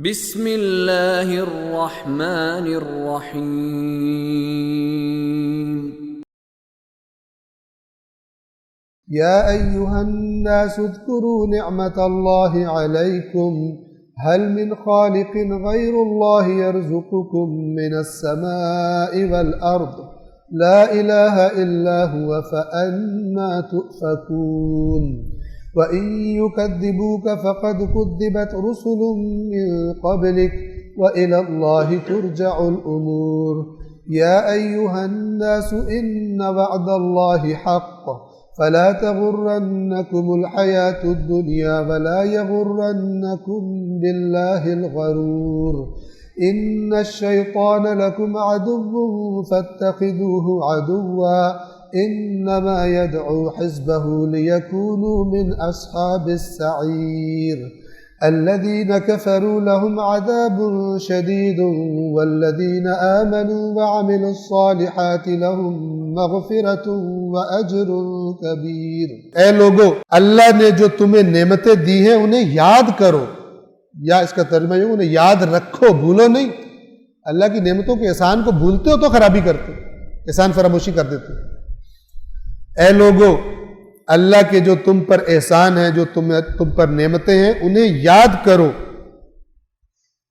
بسم اللہ الرحمن الرحیم یا ایہا الناس اذکروا نعمت اللہ علیکم هل من خالق غیر اللہ یرزقکم من السماء والارض لا الہ الا هو فأنا تؤفکون وَإِن يُكَذِّبُوكَ فَقَدْ كُذِّبَتْ رُسُلٌ مِّن قَبْلِكَ وَإِلَى اللَّهِ تُرْجَعُ الْأُمُورُ يَا أَيُّهَا النَّاسُ إِنَّ وَعْدَ اللَّهِ حَقٌّ فَلَا تَغُرَّنَّكُمُ الْحَيَاةُ الدُّنْيَا وَلَا يَغُرَّنَّكُم بِاللَّهِ الْغَرُورُ إِنَّ الشَّيْطَانَ لَكُمْ عَدُوٌّ فَاتَّخِذُوهُ عَدُوًّا انما يدعو حزبه ليكونوا من اصحاب السعير الذين كفروا لهم عذاب شديد والذين آمنوا وعملوا الصالحات لهم مغفرة واجر كبير۔ اے لوگو، اللہ نے جو تمہیں نعمتیں دی ہیں انہیں یاد کرو، یا اس کا ترجمہ یہ انہیں یاد رکھو، بھولو نہیں۔ اللہ کی نعمتوں کے احسان کو بھولتے ہو تو خرابی کرتے، احسان فراموشی کر دیتے۔ اے لوگو، اللہ کے جو تم پر احسان ہیں، جو تم پر نعمتیں ہیں، انہیں یاد کرو۔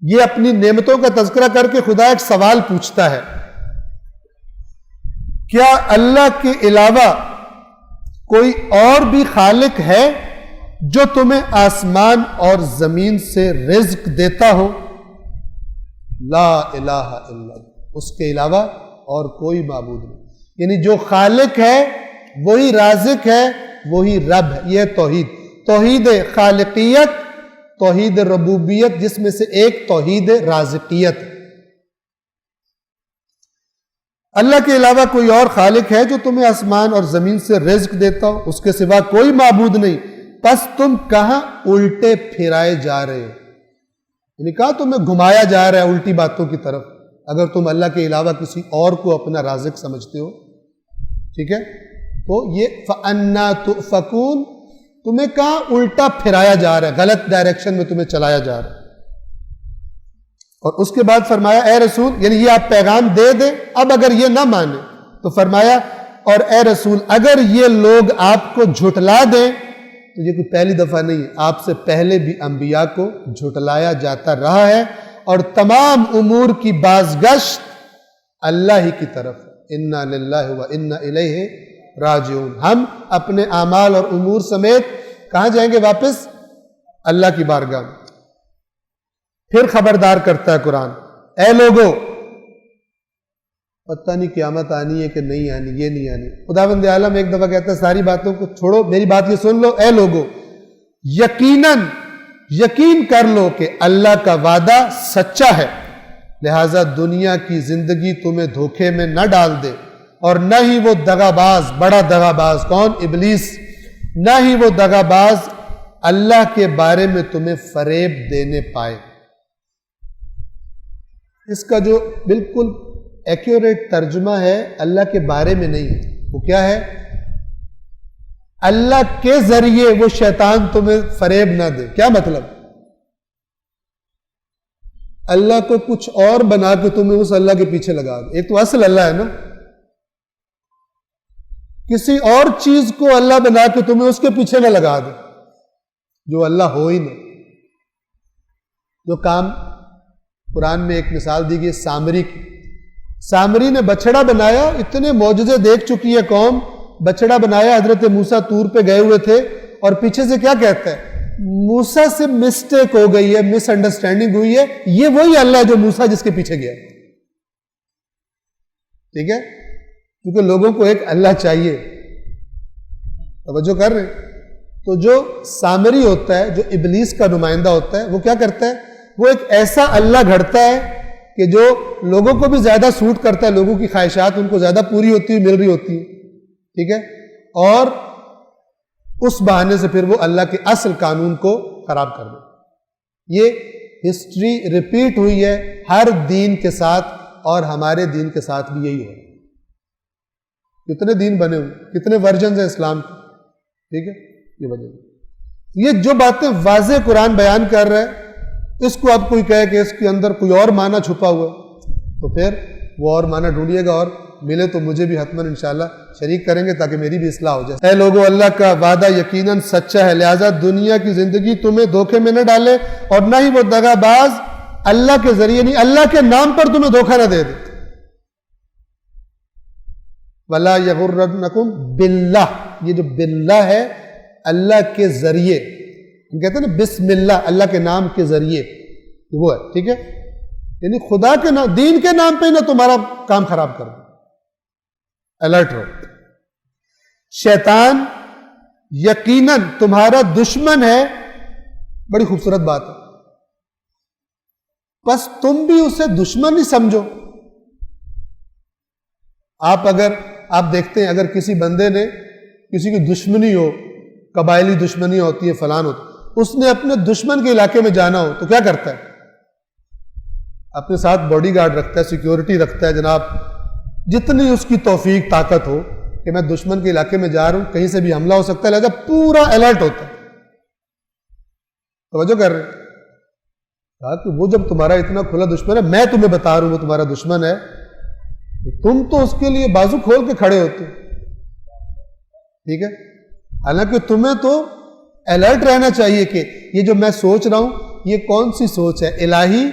یہ اپنی نعمتوں کا تذکرہ کر کے خدا ایک سوال پوچھتا ہے، کیا اللہ کے علاوہ کوئی اور بھی خالق ہے جو تمہیں آسمان اور زمین سے رزق دیتا ہو؟ لا الہ الا اللہ، اس کے علاوہ اور کوئی معبود نہیں۔ یعنی جو خالق ہے وہی رازق ہے، وہی رب ہے۔ یہ توحید، توحید خالقیت، توحید ربوبیت، جس میں سے ایک توحید رازقیت۔ اللہ کے علاوہ کوئی اور خالق ہے جو تمہیں آسمان اور زمین سے رزق دیتا ہو، اس کے سوا کوئی معبود نہیں، پس تم کہاں الٹے پھرائے جا رہے ہو؟ یعنی کہاں تمہیں گھمایا جا رہا ہے الٹی باتوں کی طرف، اگر تم اللہ کے علاوہ کسی اور کو اپنا رازق سمجھتے ہو۔ ٹھیک ہے، تو یہ فَأَنَّا تُؤْفَكُونَ، تمہیں کہاں الٹا پھرایا جا رہا ہے، غلط ڈائریکشن میں تمہیں چلایا جا رہا ہے۔ اور اس کے بعد فرمایا اے رسول، یعنی یہ آپ پیغام دے دیں، اب اگر یہ نہ مانے تو فرمایا اور اے رسول اگر یہ لوگ آپ کو جھٹلا دیں، تو یہ کوئی پہلی دفعہ نہیں ہے، آپ سے پہلے بھی انبیاء کو جھٹلایا جاتا رہا ہے، اور تمام امور کی بازگشت اللہ ہی کی طرف ہے۔ اِنَّا لِلَّهِ وَإِنَّا إِلَيْهِ راجعون، ہم اپنے اعمال اور امور سمیت کہاں جائیں گے؟ واپس اللہ کی بارگاہ میں۔ پھر خبردار کرتا ہے قرآن، اے لوگو، پتہ نہیں قیامت آنی ہے کہ نہیں آنی، یہ نہیں آنی۔ خداوند عالم ایک دفعہ کہتا ہے ساری باتوں کو چھوڑو، میری بات یہ سن لو، اے لوگو، یقین کر لو کہ اللہ کا وعدہ سچا ہے، لہٰذا دنیا کی زندگی تمہیں دھوکے میں نہ ڈال دے، اور نہ ہی وہ دغاباز، بڑا دغاباز کون؟ ابلیس، نہ ہی وہ دغاباز اللہ کے بارے میں تمہیں فریب دینے پائے۔ اس کا جو بالکل ایکوریٹ ترجمہ ہے اللہ کے بارے میں نہیں ہے، وہ کیا ہے؟ اللہ کے ذریعے وہ شیطان تمہیں فریب نہ دے۔ کیا مطلب؟ اللہ کو کچھ اور بنا کے تمہیں اس اللہ کے پیچھے لگا دے۔ ایک تو اصل اللہ ہے نا، کسی اور چیز کو اللہ بنا کے تمہیں اس کے پیچھے نہ لگا دے جو اللہ ہو ہی نہیں۔ جو کام قرآن میں ایک مثال دی گئی سامری کی، سامری نے بچڑا بنایا، اتنے معجزے دیکھ چکی ہے قوم، بچڑا بنایا، حضرت موسیٰ طور پہ گئے ہوئے تھے، اور پیچھے سے کیا کہتا ہے؟ موسیٰ سے مسٹیک ہو گئی ہے، مس انڈرسٹینڈنگ ہوئی ہے، یہ وہی اللہ ہے جو موسیٰ جس کے پیچھے گیا۔ ٹھیک ہے، کیونکہ لوگوں کو ایک اللہ چاہیے، توجہ کر رہے ہیں؟ تو جو سامری ہوتا ہے، جو ابلیس کا نمائندہ ہوتا ہے، وہ کیا کرتا ہے؟ وہ ایک ایسا اللہ گھڑتا ہے کہ جو لوگوں کو بھی زیادہ سوٹ کرتا ہے، لوگوں کی خواہشات ان کو زیادہ پوری ہوتی ہوئی مل رہی ہوتی ہے۔ ٹھیک ہے، اور اس بہانے سے پھر وہ اللہ کے اصل قانون کو خراب کر دے۔ یہ ہسٹری ریپیٹ ہوئی ہے ہر دین کے ساتھ، اور ہمارے دین کے ساتھ بھی یہی ہے۔ کتنے دین بنے ہوئے، کتنے ورژنز ہیں اسلام کے، ٹھیک ہے، یہ وجہ۔ یہ جو باتیں واضح قرآن بیان کر رہا ہے اس کو اب کوئی کہے کہ اس کے اندر کوئی اور معنی چھپا ہوا ہے تو پھر وہ اور معنی ڈھونڈیے گا، اور ملے تو مجھے بھی حتماً انشاءاللہ شریک کریں گے تاکہ میری بھی اصلاح ہو جائے۔ اے لوگو، اللہ کا وعدہ یقیناً سچا ہے، لہٰذا دنیا کی زندگی تمہیں دھوکے میں نہ ڈالے، اور نہ ہی وہ دغا باز اللہ کے ذریعے نہیں، اللہ کے نام پر تمہیں دھوکہ نہ دے دے۔ وَلَا يَغُرَّنَّكُمْ بِاللَّهِ، یہ جو باللہ ہے اللہ کے ذریعے، ہم کہتے ہیں نا بسم اللہ، اللہ کے نام کے ذریعے، وہ ہے، ٹھیک ہے، یعنی خدا کے نام، دین کے نام پہ نہ تمہارا کام خراب کر دو، الرٹ رہو۔ شیطان یقیناً تمہارا دشمن ہے، بڑی خوبصورت بات ہے، بس تم بھی اسے دشمن ہی سمجھو۔ آپ دیکھتے ہیں اگر کسی بندے نے کسی کی دشمنی ہو، قبائلی دشمنی ہوتی ہے، فلان ہوتی، اس نے اپنے دشمن کے علاقے میں جانا ہو تو کیا کرتا ہے؟ اپنے ساتھ باڈی گارڈ رکھتا ہے، سیکیورٹی رکھتا ہے، جناب جتنی اس کی توفیق طاقت ہو کہ میں دشمن کے علاقے میں جا رہا ہوں، کہیں سے بھی حملہ ہو سکتا ہے، لہذا پورا الرٹ ہوتا ہے۔ توجہ کر رہے ہیں؟ کہا کہ وہ جب تمہارا اتنا کھلا دشمن ہے، میں تمہیں بتا رہا ہوں وہ تمہارا دشمن ہے، تو تم تو اس کے لیے بازو کھول کے کھڑے ہوتے، ٹھیک ہے؟ حالانکہ تمہیں تو الرٹ رہنا چاہیے کہ یہ جو میں سوچ رہا ہوں یہ کون سی سوچ ہے، الہی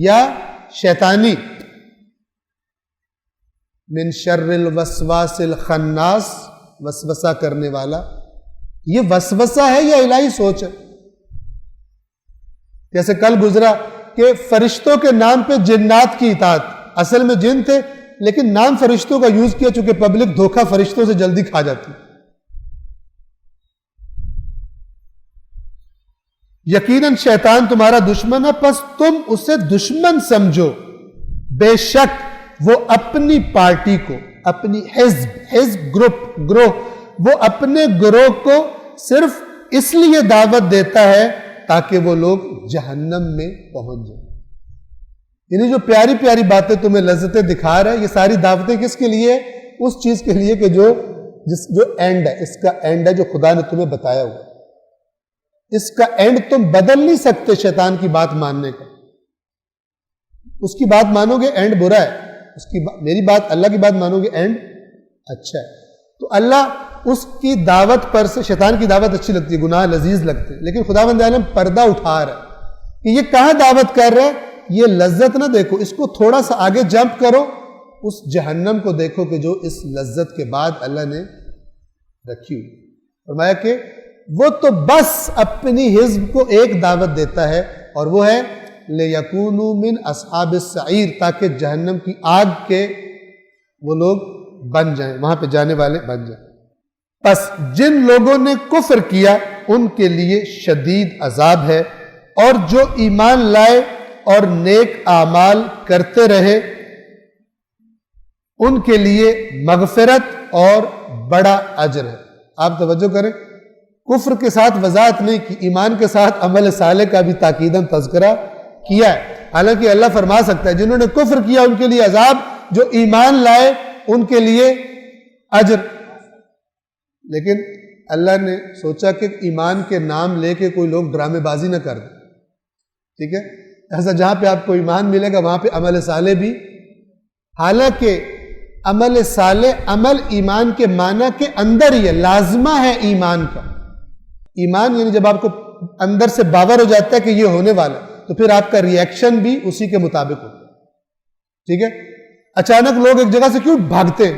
یا شیطانی۔ من شر الوسواس الخناس، وسوسہ کرنے والا، یہ وسوسہ ہے یا الہی سوچ ہے؟ جیسے کل گزرا کہ فرشتوں کے نام پہ جنات کی اطاعت، اصل میں جن تھے لیکن نام فرشتوں کا یوز کیا چونکہ پبلک دھوکہ فرشتوں سے جلدی کھا جاتی۔ یقیناً شیطان تمہارا دشمن ہے، پس تم اسے دشمن سمجھو، بے شک وہ اپنی پارٹی کو، اپنی حزب گروہ، وہ اپنے گروہ کو صرف اس لیے دعوت دیتا ہے تاکہ وہ لوگ جہنم میں پہنچ جائیں۔ یعنی جو پیاری پیاری باتیں تمہیں لذتیں دکھا رہا ہے، یہ ساری دعوتیں کس کے لیے؟ اس چیز کے لیے کہ جو اینڈ ہے، اس کا اینڈ ہے جو خدا نے تمہیں بتایا ہوا۔ اس کا اینڈ تم بدل نہیں سکتے شیطان کی بات ماننے کا۔ اس کی بات مانو گے اینڈ برا ہے، میری بات، اللہ کی بات مانو گے اینڈ اچھا ہے۔ تو اللہ اس کی دعوت پر سے، شیطان کی دعوت اچھی لگتی ہے، گناہ لذیذ لگتے ہیں، لیکن خداوند عالم پردہ اٹھا رہا ہے کہ یہ کہاں دعوت کر رہا ہے، یہ لذت نہ دیکھو، اس کو تھوڑا سا آگے جمپ کرو، اس جہنم کو دیکھو کہ جو اس لذت کے بعد اللہ نے رکھی ہوئی۔ فرمایا کہ وہ تو بس اپنی حزب کو ایک دعوت دیتا ہے، اور وہ ہے لِيَكُونُوا مِنْ أَصْحَابِ السَّعِيرِ، تاکہ جہنم کی آگ کے وہ لوگ بن جائیں، وہاں پہ جانے والے بن جائیں۔ پس جن لوگوں نے کفر کیا ان کے لیے شدید عذاب ہے، اور جو ایمان لائے اور نیک اعمال کرتے رہے ان کے لیے مغفرت اور بڑا اجر ہے۔ آپ توجہ کریں، کفر کے ساتھ وضاحت نہیں کی، ایمان کے ساتھ عمل صالح کا بھی تاکیداً تذکرہ کیا ہے۔ حالانکہ اللہ فرما سکتا ہے جنہوں نے کفر کیا ان کے لیے عذاب، جو ایمان لائے ان کے لیے اجر، لیکن اللہ نے سوچا کہ ایمان کے نام لے کے کوئی لوگ ڈرامے بازی نہ کر دیں، ٹھیک ہے؟ ایسا جہاں پہ آپ کو ایمان ملے گا وہاں پہ عمل صالح بھی، حالانکہ عمل صالح عمل ایمان کے معنی کے اندر ہی ہے، لازمہ ہے ایمان کا۔ ایمان یعنی جب آپ کو اندر سے باور ہو جاتا ہے کہ یہ ہونے والا، تو پھر آپ کا ری ایکشن بھی اسی کے مطابق ہوتا ہے، ٹھیک ہے؟ اچانک لوگ ایک جگہ سے کیوں بھاگتے ہیں؟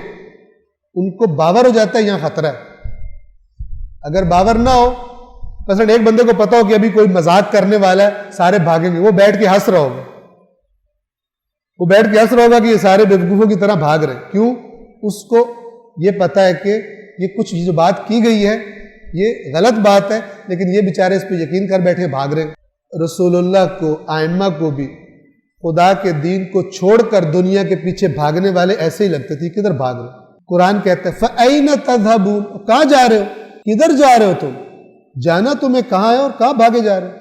ان کو باور ہو جاتا ہے یہاں خطرہ ہے۔ اگر باور نہ ہو، مثلا ایک بندے کو پتا ہو کہ ابھی کوئی مذاق کرنے والا ہے، سارے بھاگیں گے، وہ بیٹھ کے ہنس رہا ہوگا، کہ یہ سارے بیوقوفوں کی طرح بھاگ رہے ہیں۔ کیوں؟ اس کو یہ پتا ہے کہ یہ کچھ جو بات کی گئی ہے یہ غلط بات ہے، لیکن یہ بیچارے اس پہ یقین کر بیٹھے بھاگ رہے ہیں۔ رسول اللہ کو، آئمہ کو بھی خدا کے دین کو چھوڑ کر دنیا کے پیچھے بھاگنے والے ایسے ہی لگتے تھے، کدھر بھاگ رہے؟ قرآن کہتا ہے فَأَيْنَ تَذْهَبُونَ، کہاں جا رہے ہو، کدھر جا رہے ہو تم، جانا تمہیں کہاں ہے اور کہاں بھاگے جا رہے ہو؟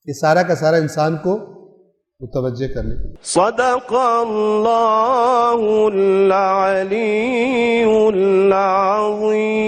یہ سارا کا سارا انسان کو متوجہ کرنے کے لیے۔ صدق اللہ العلی العظیم۔